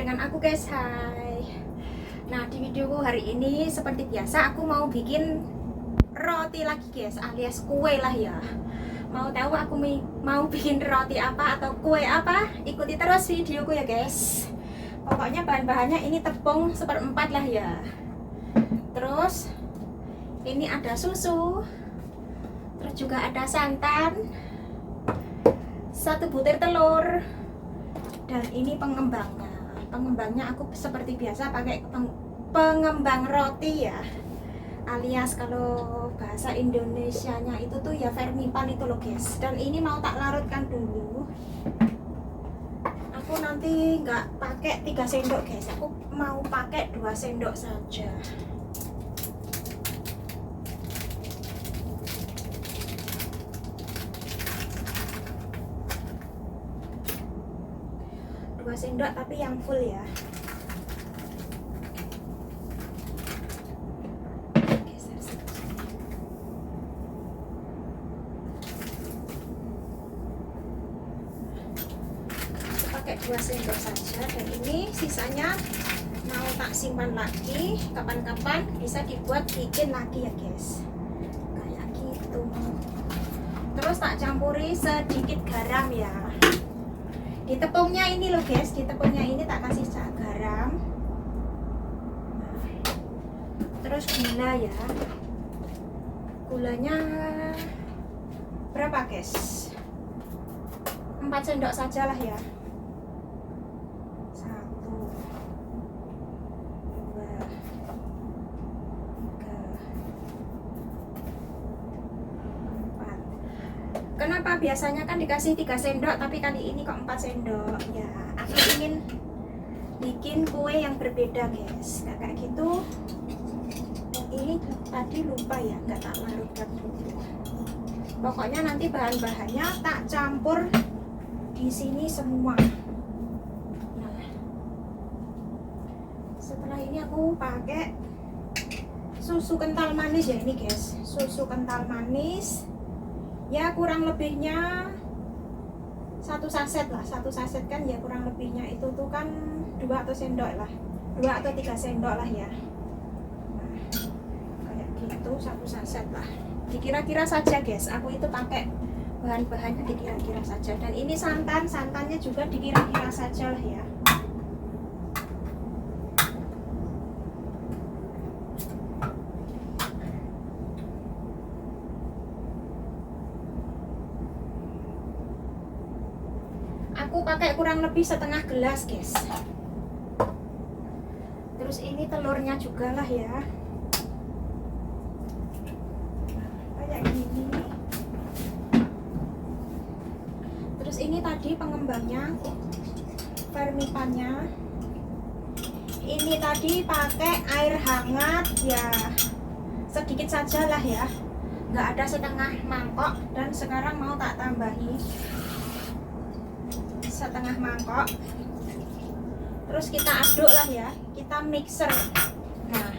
dengan aku guys, hai. Nah di videoku hari ini seperti biasa aku mau bikin roti lagi guys, alias kue lah ya. Mau tahu aku mau bikin roti apa atau kue apa? Ikuti terus videoku ya guys. Pokoknya bahan-bahannya ini tepung 1/4 lah ya. Terus ini ada susu, terus juga ada santan, 1 butir telur, dan ini pengembangnya aku seperti biasa pakai pengembang roti ya, alias kalau bahasa Indonesianya itu tuh ya vermipan itu loh guys. Dan ini mau tak larutkan dulu. Aku nanti nggak pakai 3 sendok guys, aku mau pakai 2 sendok saja. Sendok tapi yang full ya. Pakai 2 sendok saja, dan ini sisanya mau tak simpan lagi, kapan-kapan bisa dibuat bikin lagi ya guys, kayak gitu. Terus tak campuri sedikit garam ya. Di tepungnya ini loh guys, di tepungnya ini tak kasih garam. Terus gula ya. Gulanya berapa guys? 4 sendok saja lah ya. 1, 2, 3, 4. Kenapa biasanya kan dikasih 3 sendok tapi kali ini kok 4 sendok ya? Aku ingin bikin kue yang berbeda guys, nggak kayak gitu. Dan ini tadi lupa ya, nggak tak larutkan dulu. Pokoknya nanti bahan-bahannya tak campur di sini semua. Nah, setelah ini aku pakai susu kental manis ya ini guys, susu kental manis. Ya kurang lebihnya 1 saset lah, 1 saset kan ya kurang lebihnya itu tuh kan 2 atau sendok lah, 2 atau 3 sendok lah ya. Nah, kayak gitu 1 saset lah, dikira-kira saja guys. Aku itu pakai bahan-bahannya dikira-kira saja. Dan ini santannya juga dikira-kira saja lah ya. Aku pakai kurang lebih setengah gelas guys. Terus ini telurnya juga lah ya, kayak gini. Terus ini tadi pengembangnya, vermipannya. Ini tadi pakai air hangat ya, sedikit saja lah ya, nggak ada setengah mangkok. Dan sekarang mau tak tambahi setengah mangkok. Terus kita aduk lah ya, kita mixer. Nah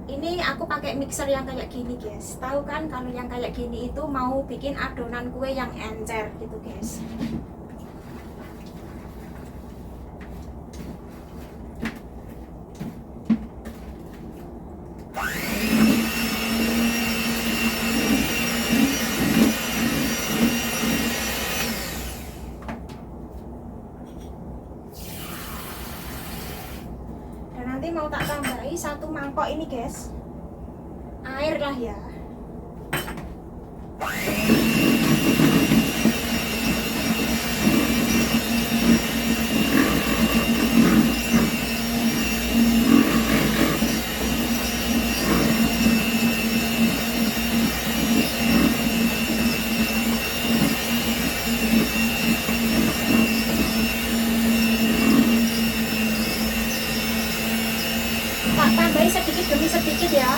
ini aku pakai mixer yang kayak gini guys. Tahu kan kalau yang kayak gini itu mau bikin adonan kue yang encer gitu guys. Mau tak tambahi 1 mangkok ini guys, air lah ya. Tambahin sedikit demi sedikit ya.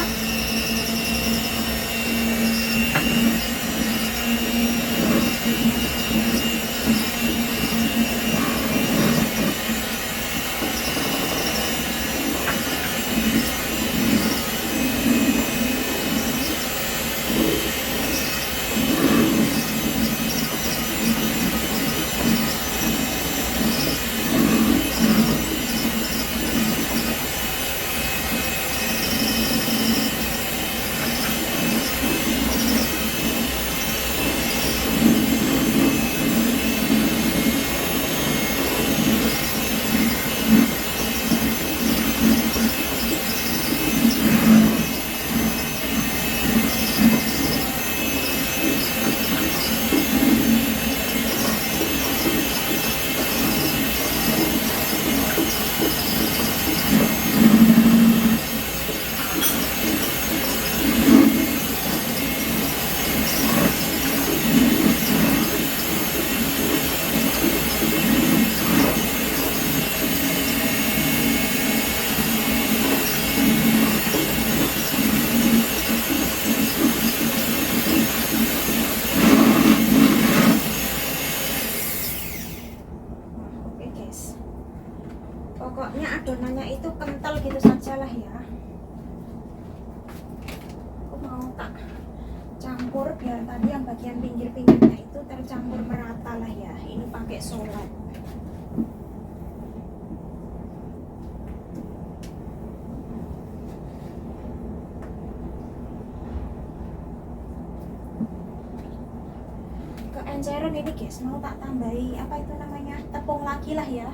Pokoknya adonannya itu kental gitu saja lah ya. Aku mau tak campur biar tadi yang bagian pinggir-pinggirnya itu tercampur merata lah ya. Ini pakai solat. Keenceran ini guys, mau tak tambahi apa itu namanya, tepung lagi lah ya.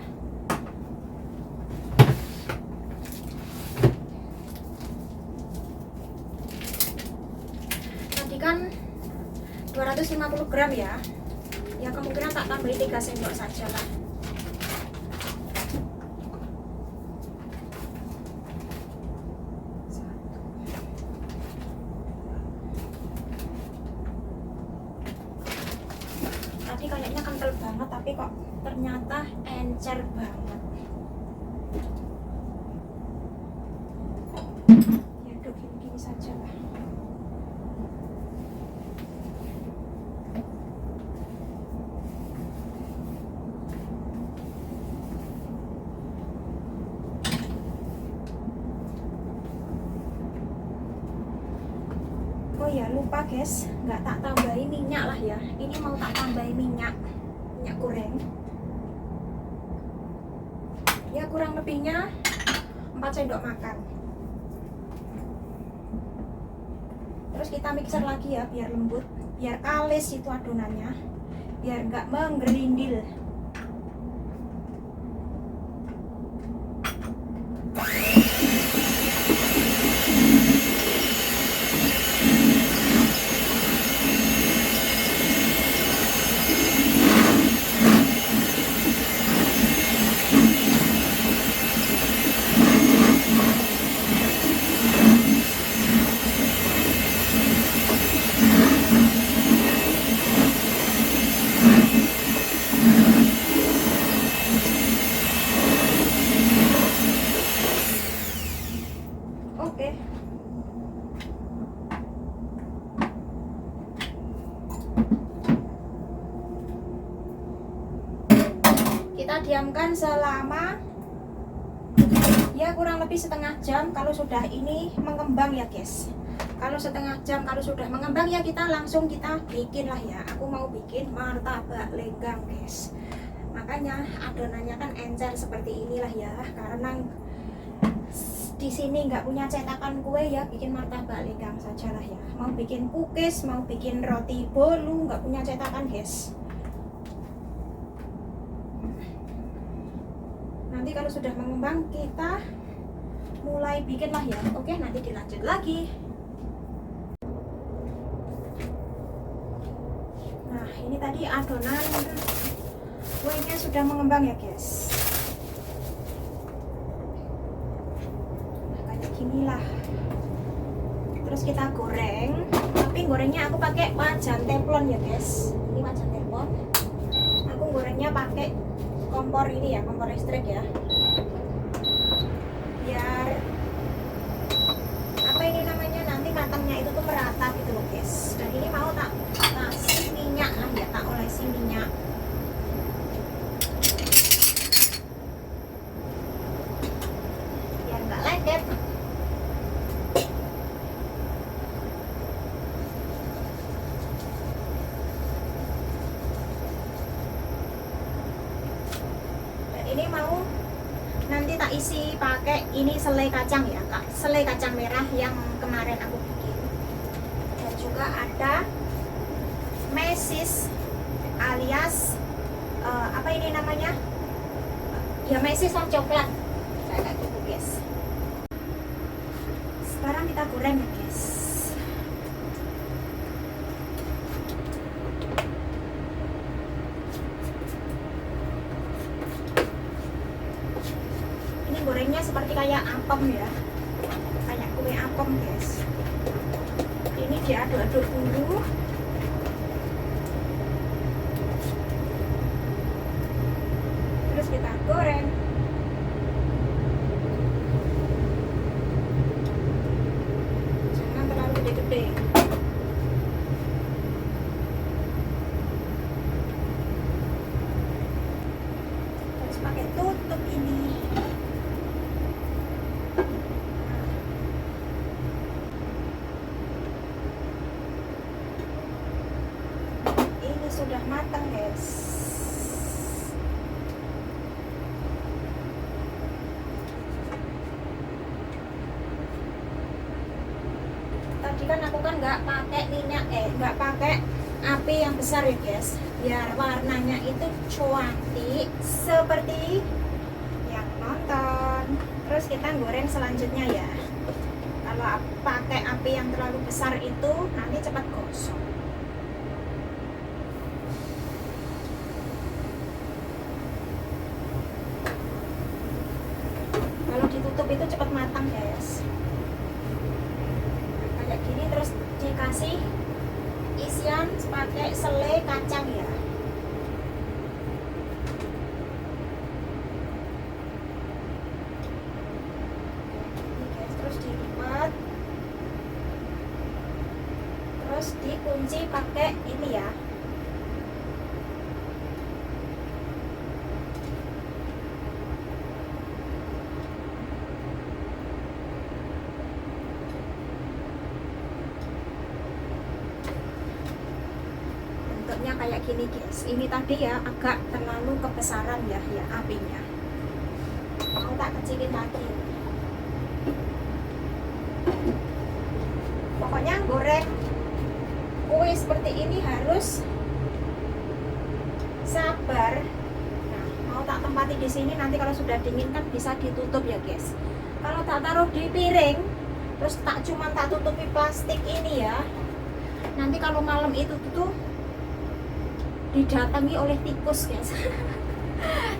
Tadi kan 250 gram ya. Ya kemungkinan tak tambahi 3 sendok saja lah. Tadi kayaknya kental banget tapi kok ternyata encer banget. Ya aduk gini-gini saja lah. Oh ya lupa guys, nggak tak tambahin minyak lah ya. Ini mau tak tambahin minyak goreng. Ya kurang lebihnya 4 sendok makan. Terus kita mixer lagi ya biar lembut, biar kalis itu adonannya, biar nggak menggerindil. Oke. Kita diamkan selama ya kurang lebih setengah jam. Kalau sudah ini mengembang ya guys, kalau setengah jam kalau sudah mengembang ya kita langsung bikin lah ya. Aku mau bikin martabak lenggang guys, makanya adonannya kan encer seperti inilah ya, karena di sini nggak punya cetakan kue ya, bikin martabak lenggang saja lah ya. Mau bikin cookies, mau bikin roti bolu, nggak punya cetakan guys. Nanti kalau sudah mengembang kita mulai bikin lah ya. Oke, nanti dilanjut lagi. Nah ini tadi adonan kuenya sudah mengembang ya guys. Inilah, terus kita goreng, tapi gorengnya aku pakai wajan teflon ya guys. Ini wajan teflon, aku gorengnya pakai kompor ini ya, kompor listrik ya, biar apa ini namanya, nanti matangnya itu tuh merata gitu loh guys. Dan ini mau tak kasih minyak lah ya, tak olesi minyak biar nggak lengket. Ini mau nanti tak isi pakai ini selai kacang ya kak, selai kacang merah yang kemarin aku bikin. Dan juga ada mesis alias apa ini namanya ya, mesis yang coklat kayak gitu guys. Sekarang kita goreng ya guys. Gorengnya seperti kayak apem ya, kayak kue apem guys. Ini diaduk-aduk dulu. Terus kita goreng. Jangan terlalu gede-gede. Terus pakai tutup ini. sudah matang guys. Tadi kan aku kan nggak pakai minyak, nggak pakai api yang besar ya guys, biar warnanya itu cantik seperti yang nonton. Terus kita goreng selanjutnya ya. Kalau pakai api yang terlalu besar itu nanti cepat gosong. Kalau ditutup itu cepat matang guys. Kayak gini, terus dikasih isian pakai selai kacang ya. Ini guys, terus dilipat, terus dikunci pakai ini ya. Bentuknya kayak gini guys. Ini tadi ya agak terlalu kebesaran ya apinya. Mau tak kecilin lagi. Pokoknya goreng kue seperti ini harus sabar. Nah, mau tak tempati di sini, nanti kalau sudah dingin kan bisa ditutup ya guys. Kalau tak taruh di piring, terus tak tutupi plastik ini ya. Nanti kalau malam itu tuh didatangi oleh tikus guys.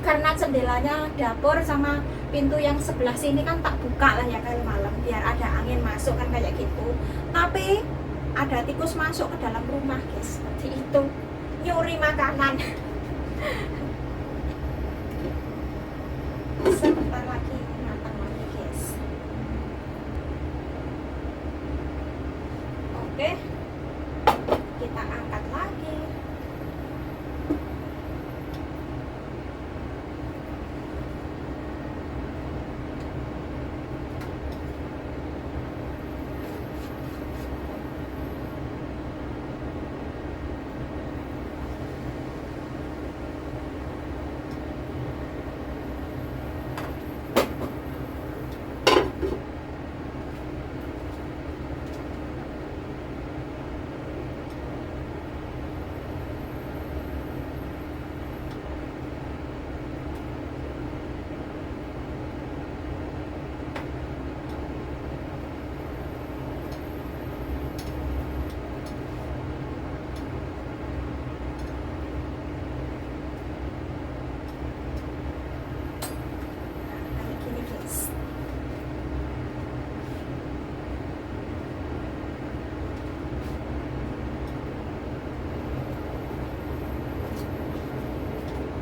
Karena jendelanya dapur sama pintu yang sebelah sini kan tak buka lah ya kalau malam, biar ada angin masuk kan kayak gitu. Tapi ada tikus masuk ke dalam rumah guys, seperti itu, nyuri makanan. Sebentar lagi matang lagi guys. Oke, kita angkat lagi.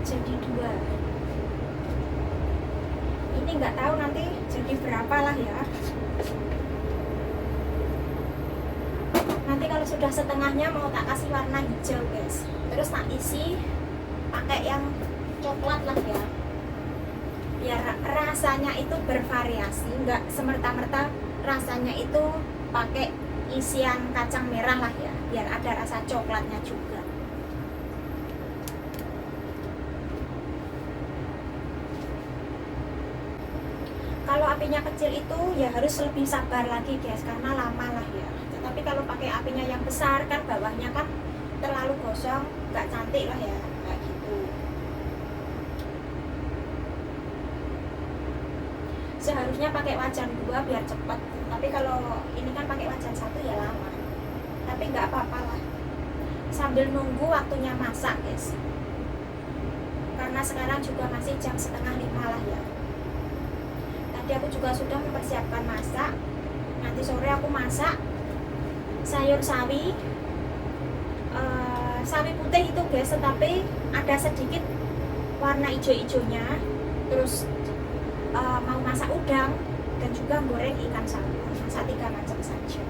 Jadi 2. Ini nggak tahu nanti jadi berapa lah ya. Nanti kalau sudah setengahnya mau tak kasih warna hijau guys, terus tak isi pakai yang coklat lah ya, biar rasanya itu bervariasi, nggak semerta-merta rasanya itu pakai isian kacang merah lah ya, biar ada rasa coklatnya juga. Kalau apinya kecil itu ya harus lebih sabar lagi guys, karena lama lah ya. Tapi kalau pakai apinya yang besar kan bawahnya kan terlalu gosong, nggak cantik lah ya, kayak gitu. Seharusnya pakai wajan 2 biar cepat, tapi kalau ini kan pakai wajan 1 ya lama. Tapi nggak apa-apa lah, sambil nunggu waktunya masak guys, karena sekarang juga masih jam 4:30 lah ya. Tadi aku juga sudah mempersiapkan masak. Nanti sore aku masak sayur sawi, sawi putih itu guys, tetapi ada sedikit warna hijau-hijaunya. Terus mau masak udang dan juga goreng ikan sawi. Masak 3 macam saja.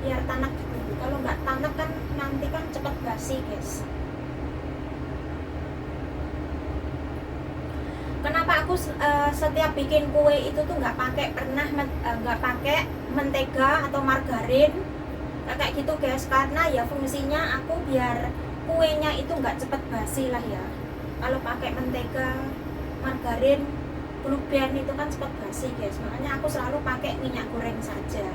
Biar tanak dulu. Kalau nggak tanak kan nanti kan cepat basi guys. Kenapa aku setiap bikin kue itu tuh nggak pakai mentega atau margarin kayak gitu guys, karena ya fungsinya aku biar kuenya itu nggak cepet basi lah ya. Kalau pakai mentega, margarin, Blue Band itu kan cepet basi guys, makanya aku selalu pakai minyak goreng saja.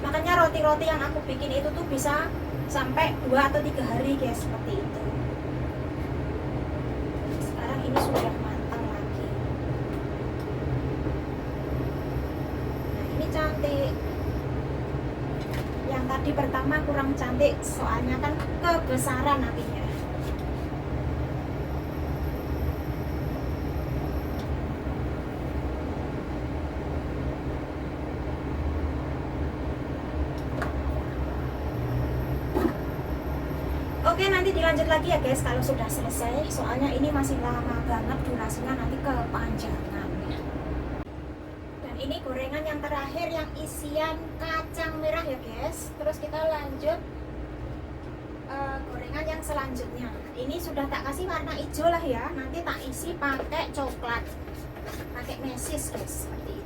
Makanya roti-roti yang aku bikin itu tuh bisa sampai 2 atau 3 hari guys, seperti itu. Sekarang ini sudah matang lagi. Nah ini cantik. Yang tadi pertama kurang cantik, soalnya kan kebesaran nantinya. Oke, nanti dilanjut lagi ya guys kalau sudah selesai, soalnya ini masih lama banget durasinya, nanti kepanjangan. Dan ini gorengan yang terakhir yang isian kacang merah ya guys. Terus kita lanjut gorengan yang selanjutnya. Ini sudah tak kasih warna hijau lah ya, nanti tak isi pakai coklat, pakai mesis guys, seperti itu.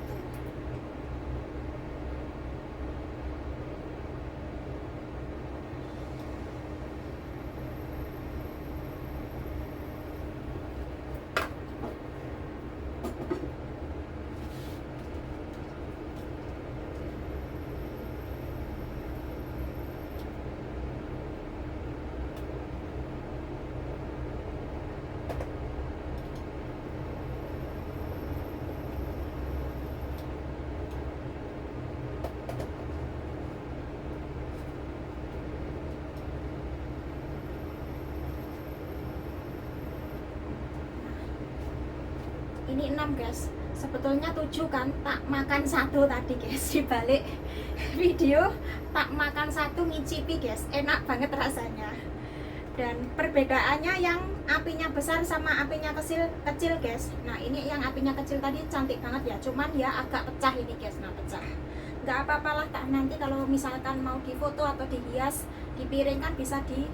Ini 6 guys, sebetulnya 7 kan, tak makan 1 tadi guys. Di balik video tak makan 1 ngicipi guys, enak banget rasanya. Dan perbedaannya yang apinya besar sama apinya kecil guys. Nah ini yang apinya kecil tadi cantik banget ya, cuman ya agak pecah ini guys. Nah pecah, nggak apa-apalah, tak nanti kalau misalkan mau difoto atau dihias di piring kan bisa di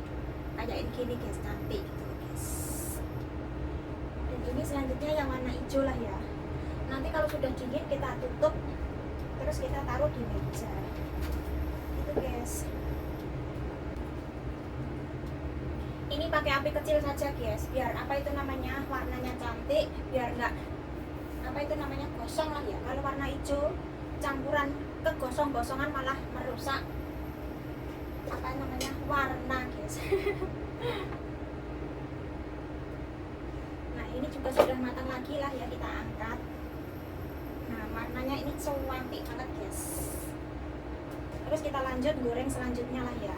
kayakin gini guys, cantik gitu guys. Dan ini selanjutnya yang warna hijau lah ya, nanti kalau sudah dingin kita tutup, terus kita taruh di meja itu guys. Ini pakai api kecil saja guys, biar apa itu namanya, warnanya cantik, biar nggak apa itu namanya gosong lah ya. Kalau warna hijau campuran kegosong-gosongan malah merusak apa namanya warna guys. Nah ini juga sudah matang lagi lah ya, kita angkat. Nah warnanya ini cantik banget guys. Terus kita lanjut goreng selanjutnya lah ya.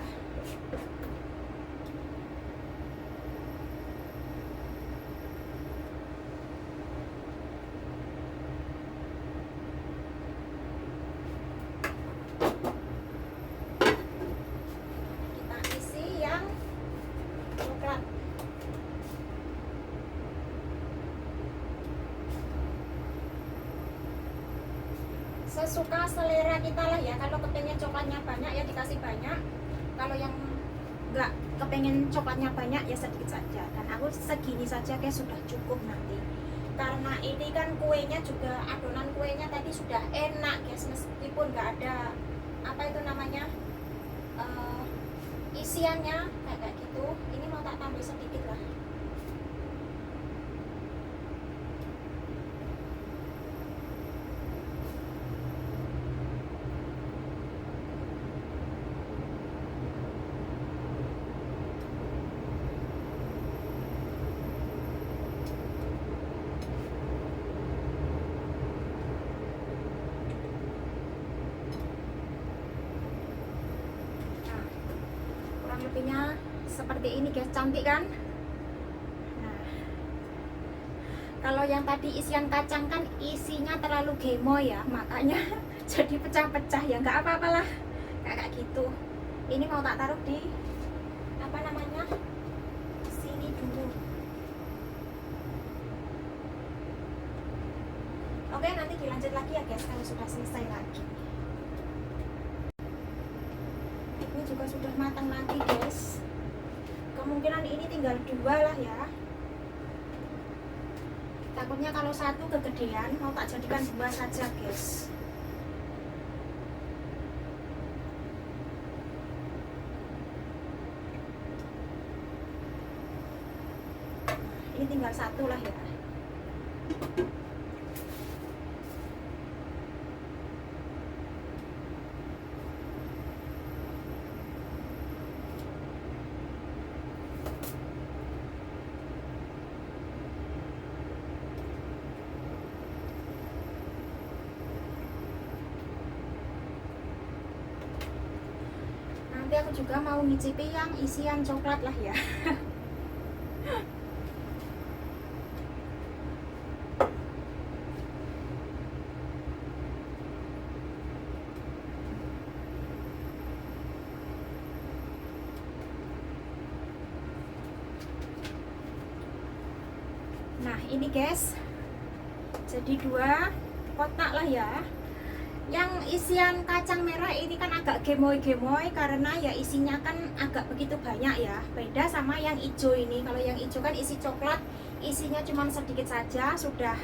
Sesuka selera kita lah ya, kalau kepengen coklatnya banyak ya dikasih banyak, kalau yang nggak kepengen coklatnya banyak ya sedikit saja. Dan aku segini saja guys sudah cukup nanti, karena ini kan kuenya juga, adonan kuenya tadi sudah enak guys, meskipun nggak ada apa itu namanya isiannya kayak gitu. Ini mau tak tambah sedikit lah. Lebihnya seperti ini guys, cantik kan. Nah kalau yang tadi isian kacang kan isinya terlalu gemo ya, makanya jadi pecah-pecah ya, nggak apa-apalah kayak gitu. Ini mau tak taruh di apa namanya sini dulu. Oke, nanti dilanjut lagi ya guys kalau sudah selesai lagi. Ini juga sudah matang lagi guys, kemungkinan ini tinggal 2 lah ya. Takutnya kalau satu kegedean, mau tak jadikan 2 saja guys. Ini tinggal 1 lah ya. Nanti aku juga mau ngicipi yang isian coklat lah ya. Nah ini guys, jadi 2 kotak lah ya. Yang isian kacang merah ini kan agak gemoy-gemoy karena ya isinya kan agak begitu banyak ya. Beda sama yang hijau ini. Kalau yang hijau kan isi coklat, isinya cuma sedikit saja sudah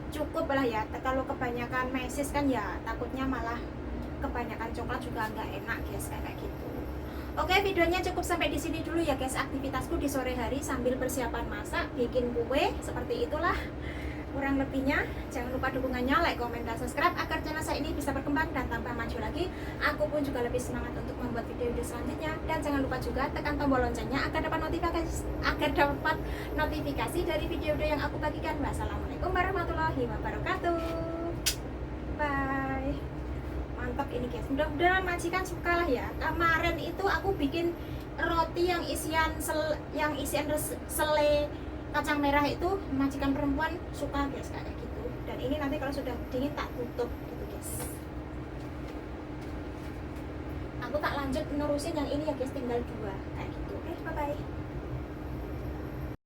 cukup lah ya. Kalau kebanyakan mesis kan ya takutnya malah kebanyakan coklat juga nggak enak guys, kayak gitu. Oke, videonya cukup sampai di sini dulu ya guys. Aktivitasku di sore hari sambil persiapan masak, bikin kue, seperti itulah kurang lebihnya. Jangan lupa dukungannya, like, komen, dan subscribe agar channel saya ini bisa berkembang dan tambah maju lagi. Aku pun juga lebih semangat untuk membuat video-video selanjutnya. Dan jangan lupa juga tekan tombol loncengnya agar dapat notifikasi dari video-video yang aku bagikan. Wassalamualaikum warahmatullahi wabarakatuh. Bye. Mantap ini guys, mudah-mudahan majikan suka lah ya. Kemarin itu aku bikin roti yang isian selai kacang merah itu, majikan perempuan suka guys kayak gitu. Dan ini nanti kalau sudah dingin tak tutup gitu guys. Aku tak lanjut nerusin yang ini ya guys, tinggal 2 kayak gitu. Oke, bye bye.